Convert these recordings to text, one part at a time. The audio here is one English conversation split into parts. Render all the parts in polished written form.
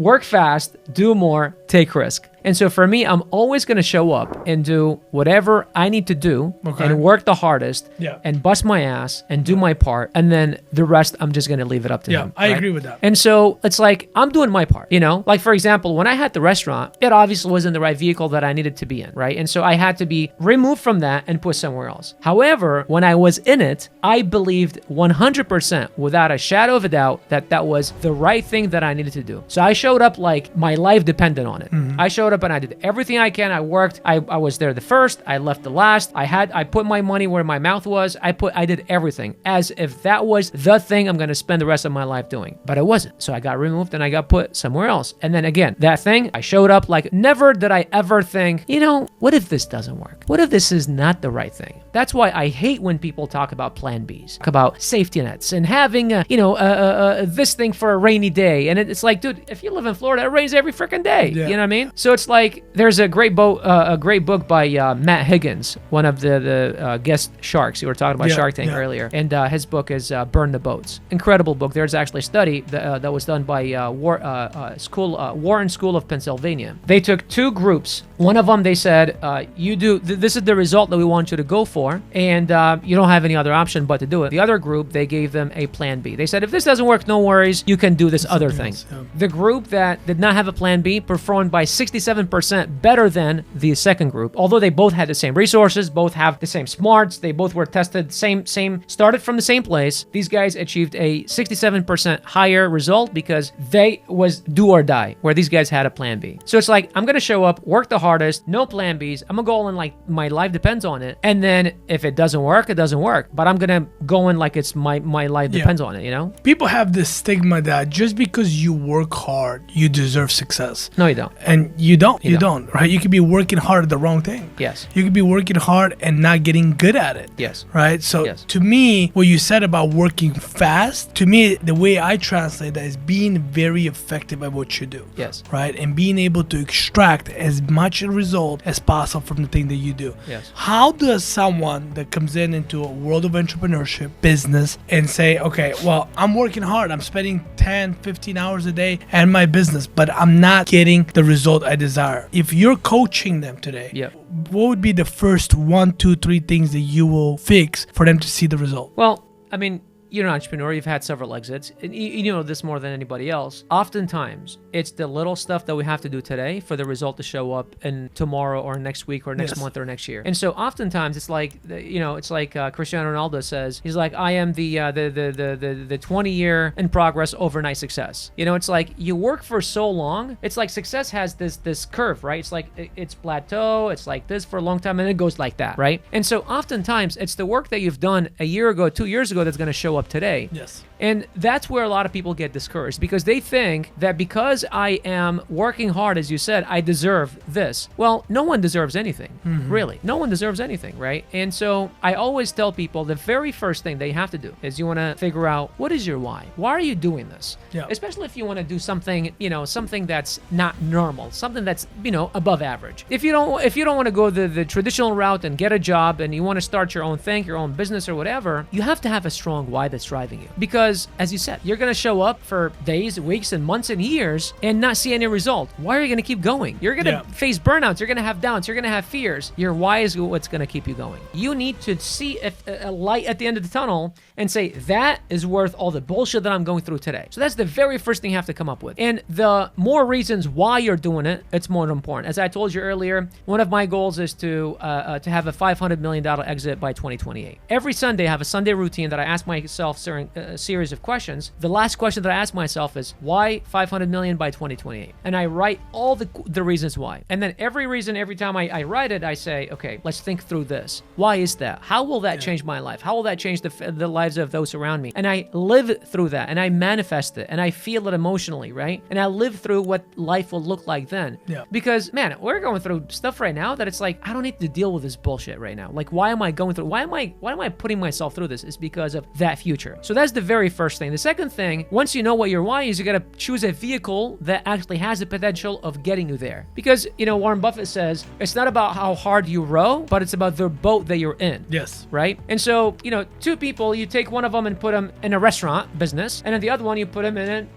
work fast, do more, take risk. And so for me, I'm always going to show up and do whatever I need to do and work the hardest and bust my ass and do my part. And then the rest, I'm just going to leave it up to him. I agree with that. And so it's like, I'm doing my part, you know? Like, for example, when I had the restaurant, it obviously wasn't the right vehicle that I needed to be in, right? And so I had to be removed from that and put somewhere else. However, when I was in it, I believed 100% without a shadow of a doubt that that was the right thing that I needed to do. So I showed up like my life depended on it. I showed up and I did everything I can. I worked. I was there the first. I left the last. I put my money where my mouth was. I did everything as if that was the thing I'm going to spend the rest of my life doing. But it wasn't. So I got removed and I got put somewhere else. And then again, that thing, I showed up like never did I ever think, you know, what if this doesn't work? What if this is not the right thing? That's why I hate when people talk about plan Bs, talk about safety nets and having, this thing for a rainy day. And it's like, dude, if you live in Florida, it rains every freaking day. You know what I mean? So it's like, there's a great book by Matt Higgins, one of the guest sharks. You were talking about Shark Tank earlier. And his book is Burn the Boats. Incredible book. There's actually a study that was done by Warren School of Pennsylvania. They took two groups. One of them, they said, this is the result that we want you to go for, and you don't have any other option but to do it. The other group, they gave them a plan B. They said, if this doesn't work, no worries, you can do this other thing. The group that did not have a plan B performed by 67% better than the second group. Although they both had the same resources, both have the same smarts, they both were tested, started from the same place. These guys achieved a 67% higher result because they was do or die, where these guys had a plan B. So it's like, I'm going to show up, work the hardest, no plan Bs. I'm going to go in like my life depends on it. And then if it doesn't work, it doesn't work. But I'm going to go in like it's my life depends on it, you know? People have this stigma that just because you work hard, you deserve success. No, you don't. And you don't. You don't, right? You could be working hard at the wrong thing. Yes. You could be working hard and not getting good at it. Yes. Right? So to me, what you said about working fast, to me, the way I translate that is being very effective at what you do. Yes. Right? And being able to extract as much result as possible from the thing that you do. Yes. How does someone that comes into a world of entrepreneurship, business, and say, okay, well, I'm working hard. I'm spending 10, 15 hours a day at my business, but I'm not getting the result I desire. If you're coaching them today, what would be the first 1, 2, 3 things that you will fix for them to see the result? Well, I mean, you're an entrepreneur, you've had several exits, and you know this more than anybody else. Oftentimes, it's the little stuff that we have to do today for the result to show up in tomorrow or next week or next month or next year. And so oftentimes, it's like, Cristiano Ronaldo says, he's like, I am the 20-year in progress overnight success. You know, it's like you work for so long. It's like success has this curve, right? It's like it's plateau. It's like this for a long time, and it goes like that, right? And so oftentimes, it's the work that you've done a year ago, 2 years ago that's going to show up today. Yes. And that's where a lot of people get discouraged, because they think that because I am working hard, as you said, I deserve this. Well, no one deserves anything, really. No one deserves anything, right? And so I always tell people the very first thing they have to do is you want to figure out, what is your why? Why are you doing this? Yeah. Especially if you want to do something, something that's not normal, something that's, above average. If you don't want to go the traditional route and get a job and you want to start your own thing, your own business or whatever, you have to have a strong why that's driving you. Because as you said, you're going to show up for days, weeks, and months and years and not see any result. Why are you going to keep going? You're going to face burnouts. You're going to have doubts. You're going to have fears. Your why is what's going to keep you going. You need to see a light at the end of the tunnel and say, that is worth all the bullshit that I'm going through today. So that's the very first thing you have to come up with. And the more reasons why you're doing it, it's more important. As I told you earlier, one of my goals is to have a $500 million exit by 2028. Every Sunday, I have a Sunday routine that I ask myself during a series of questions. The last question that I ask myself is, why 500 million by 2028? And I write all the reasons why. And then every reason, every time I write it, I say, okay, let's think through this. Why is that? How will that change my life? How will that change the lives of those around me? And I live through that, and I manifest it, and I feel it emotionally, right? And I live through what life will look like then. Yeah. Because, man, we're going through stuff right now that it's like, I don't need to deal with this bullshit right now. Like, why am I going through? Why am I putting myself through this? It's because of that future future. So that's the very first thing. The second thing, once you know what your why is, you got to choose a vehicle that actually has the potential of getting you there. Because, Warren Buffett says, it's not about how hard you row, but it's about the boat that you're in. Yes. Right? And so, two people, you take one of them and put them in a restaurant business, and then the other one you put them in,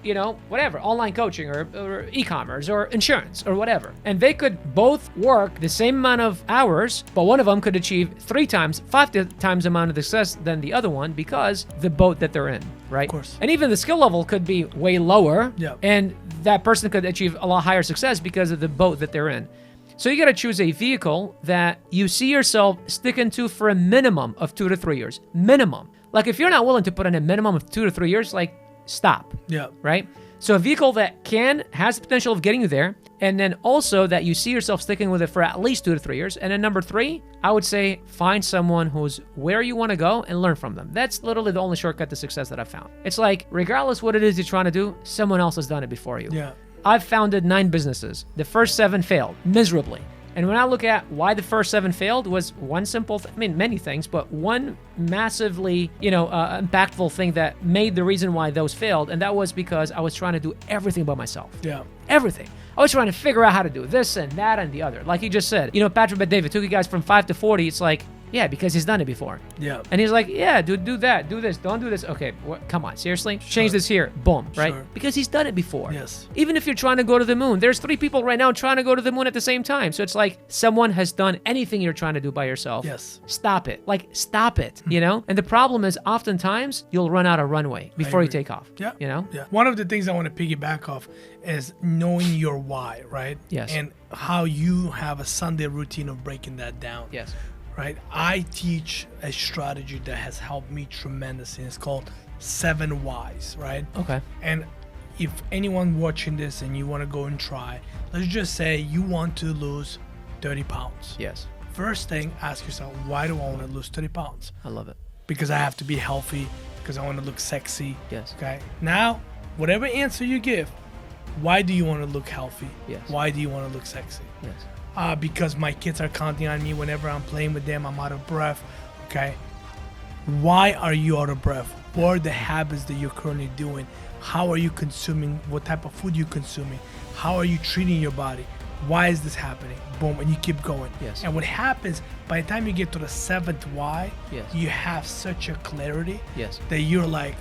whatever, online coaching or e-commerce or insurance or whatever. And they could both work the same amount of hours, but one of them could achieve 5 times the amount of success than the other one because the boat that they're in, right? Of course. And even the skill level could be way lower, yeah. And that person could achieve a lot higher success because of the boat that they're in. So you got to choose a vehicle that you see yourself sticking to for a minimum of 2 to 3 years. Minimum. Like if you're not willing to put in a minimum of 2 to 3 years, like stop. Yeah. Right? So a vehicle that has the potential of getting you there, and then also that you see yourself sticking with it for at least 2 to 3 years. And then number 3, I would say find someone who's where you want to go and learn from them. That's literally the only shortcut to success that I've found. It's like, regardless what it is you're trying to do, someone else has done it before you. Yeah. I've founded 9 businesses. The first 7 failed miserably. And when I look at why the first 7 failed was one simple many things, but one massively, impactful thing that made the reason why those failed. And that was because I was trying to do everything by myself. Yeah. Everything. I was trying to figure out how to do this and that and the other. Like you just said, Patrick Bet-David took you guys from 5 to 40. It's like, yeah, because he's done it before. Yeah. And he's like, yeah, dude, do that, do this, don't do this. Okay, come on, seriously? Sure. Change this here. Boom, right? Sure. Because he's done it before. Yes. Even if you're trying to go to the moon, there's 3 people right now trying to go to the moon at the same time. So it's like someone has done anything you're trying to do by yourself. Yes. Stop it. Stop it, And the problem is oftentimes you'll run out of runway before you take off. Yeah. Yeah. One of the things I want to piggyback off is knowing your why, right? Yes. And how you have a Sunday routine of breaking that down. Yes. Right? I teach a strategy that has helped me tremendously. It's called 7 Whys, right? Okay. And if anyone watching this and you want to go and try, let's just say you want to lose 30 pounds. Yes. First thing, ask yourself, why do I want to lose 30 pounds? I love it. Because I have to be healthy, because I want to look sexy. Yes. Okay. Now, whatever answer you give, why do you want to look healthy? Yes. Why do you want to look sexy? Yes. Because my kids are counting on me. Whenever I'm playing with them, I'm out of breath. Okay. Why are you out of breath? What are the habits that you're currently doing? How are you consuming? What type of food you're consuming? How are you treating your body? Why is this happening? Boom, and you keep going. Yes. And what happens, by the time you get to the 7th why, yes, you have such a clarity, yes, that you're like,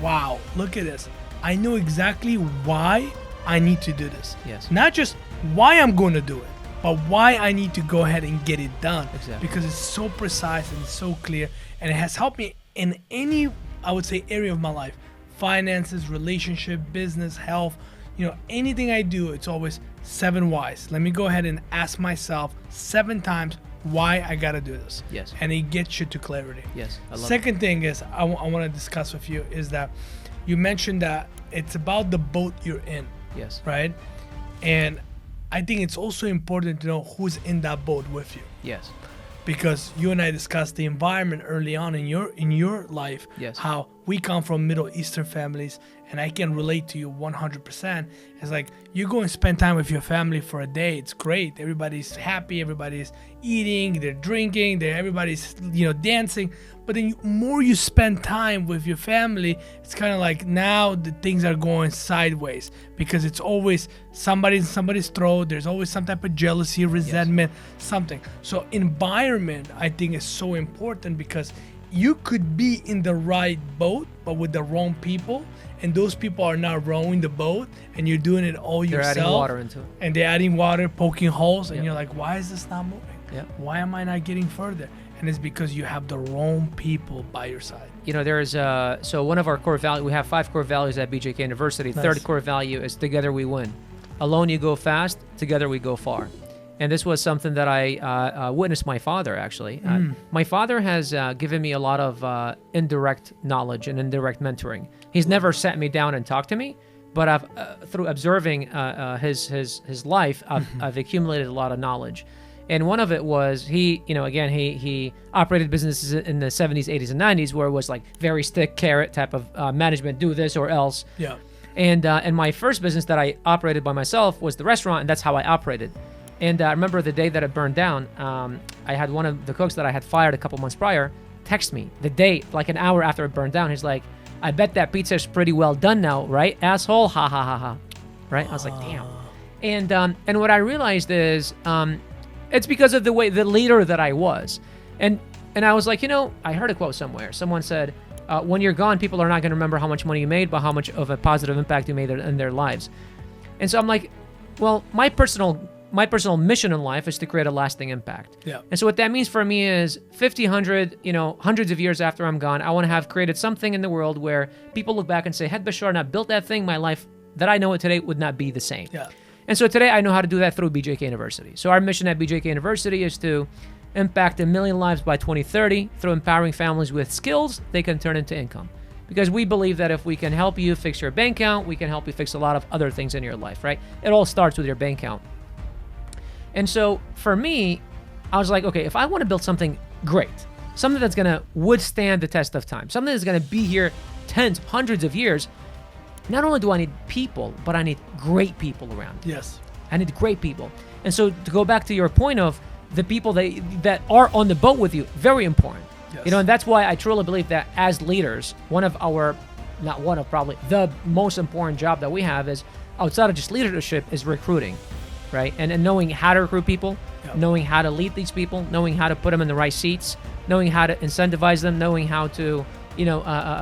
wow, look at this. I know exactly why I need to do this. Yes. Not just why I'm going to do it, but why I need to go ahead and get it done. Exactly. Because it's so precise and so clear, and it has helped me in any, I would say, area of my life. Finances, relationship, business, health, anything I do, it's always 7 whys. Let me go ahead and ask myself 7 times why I got to do this. Yes. And it gets you to clarity. Yes. I love Second thing is I want to discuss with you is that you mentioned that it's about the boat you're in. Yes. Right? And I think it's also important to know who's in that boat with you. Yes. Because you and I discussed the environment early on in your life. Yes. How we come from Middle Eastern families, and I can relate to you 100%. It's like you go and spend time with your family for a day. It's great. Everybody's happy. Everybody's eating. They're drinking. Everybody's dancing. But then more you spend time with your family, it's kind of like now the things are going sideways because it's always somebody in somebody's throat. There's always some type of jealousy, resentment, something. So environment, I think, is so important because you could be in the right boat, but with the wrong people, and those people are not rowing the boat, and you're doing it all yourself. They're adding water into it. And they're adding water, poking holes, and Yep. you're like, why is this not moving? Yep. Why am I not getting further? And it's because you have the wrong people by your side. There's so one of our core values, we have 5 core values at BJK University. Nice. Third core value is together we win. Alone you go fast, together we go far. And this was something that I witnessed my father, actually. My father has given me a lot of indirect knowledge and indirect mentoring. He's never sat me down and talked to me, but I've through observing his life, I've accumulated a lot of knowledge. And one of it was he operated businesses in the 70s, 80s, and 90s where it was like very stick carrot type of management, do this or else. Yeah. And my first business that I operated by myself was the restaurant, and that's how I operated. And I remember the day that it burned down, I had one of the cooks that I had fired a couple months prior texts me the day, like an hour after it burned down. He's like, I bet that pizza is pretty well done now, right, asshole? Ha ha ha ha. Right? I was like, damn. And what I realized is it's because of the leader that I was. And I was like, I heard a quote somewhere. Someone said, when you're gone, people are not going to remember how much money you made, but how much of a positive impact you made in their lives. And so I'm like, well, my personal mission in life is to create a lasting impact. Yeah. And so what that means for me is 50, 100, hundreds of years after I'm gone, I want to have created something in the world where people look back and say, had Bashar not built that thing, my life that I know it today would not be the same. Yeah. And so today I know how to do that through BJK University. So our mission at BJK University is to impact 1 million lives by 2030 through empowering families with skills they can turn into income. Because we believe that if we can help you fix your bank account, we can help you fix a lot of other things in your life, right? It all starts with your bank account. And so for me, I was like, okay, if I want to build something great, something that's going to withstand the test of time, something that's going to be here tens, hundreds of years, not only do I need people, but I need great people around. Yes. I need great people. And so to go back to your point of the people that are on the boat with you, very important. Yes. And that's why I truly believe that as leaders, probably the most important job that we have is, outside of just leadership, is recruiting, right? And knowing how to recruit people, knowing how to lead these people, knowing how to put them in the right seats, knowing how to incentivize them, knowing how to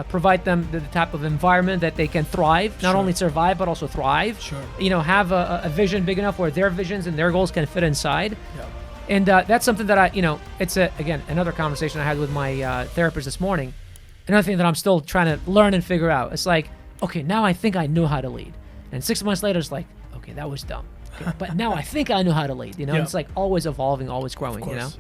provide them the type of environment that they can thrive, not only survive, but also thrive. Sure. Have a vision big enough where their visions and their goals can fit inside. Yeah. And that's something that it's again, another conversation I had with my therapist this morning. Another thing that I'm still trying to learn and figure out. It's like, okay, now I think I know how to lead. And 6 months later, it's like, okay, that was dumb. Okay, but now I think I know how to lead, It's like always evolving, always growing, Of course.